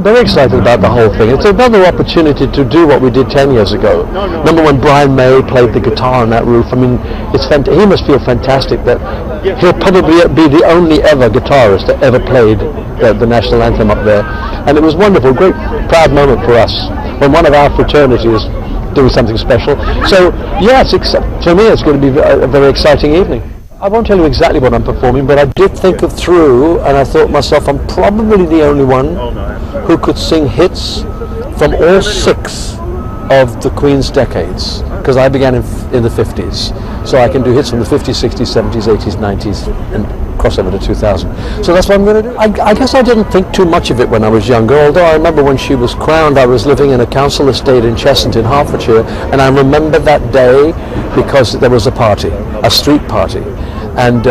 Very excited about the whole thing. It's another opportunity to do what we did 10 years ago. Remember when Brian May played the guitar on that roof? I mean, he must feel fantastic that he'll probably be the only ever guitarist that ever played the national anthem up there. And it was wonderful, great proud moment for us when one of our fraternity is doing something special. So yes, for me it's going to be a very exciting evening. I won't tell you exactly what I'm performing, but I did think it through, and I thought myself, I'm probably the only one who could sing hits from all 6 of the Queen's decades, because I began in the 50s. So I can do hits from the 50s, 60s, 70s, 80s, 90s, and cross over to 2000. So that's what I'm going to do. I guess I didn't think too much of it when I was younger, although I remember when she was crowned, I was living in a council estate in Cheshunt in Hertfordshire, and I remember that day because there was a party, a street party. And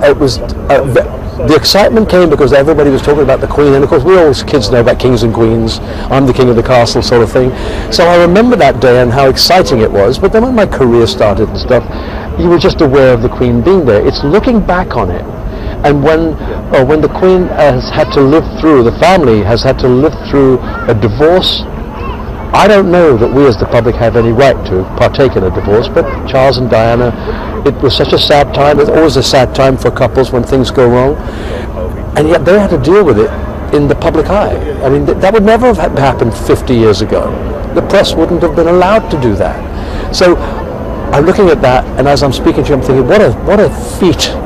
it was the excitement came because everybody was talking about the Queen, and of course we all as kids know about kings and queens. I'm the king of the castle sort of thing. So I remember that day and how exciting it was. But then when my career started and stuff, you were just aware of the Queen being there. It's looking back on it, and when the Queen has had to live through, the family has had to live through a divorce. I don't know that we as the public have any right to partake in a divorce, but Charles and Diana, it was such a sad time. It's always a sad time for couples when things go wrong, and yet they had to deal with it in the public eye. I mean, that would never have happened 50 years ago. The press wouldn't have been allowed to do that. So I'm looking at that, and as I'm speaking to you, I'm thinking, what a feat.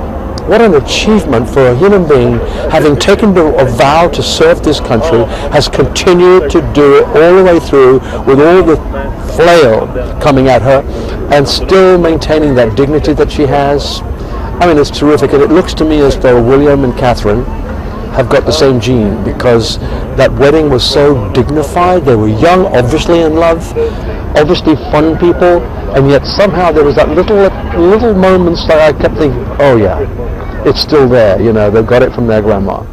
What an achievement for a human being, having taken a vow to serve this country, has continued to do it all the way through with all the flail coming at her and still maintaining that dignity that she has. I mean, it's terrific, and it looks to me as though William and Catherine have got the same gene, because that wedding was so dignified. They were young, obviously in love, obviously fun people, and yet somehow there was that little moments that I kept thinking, oh yeah, it's still there, you know, they've got it from their grandma.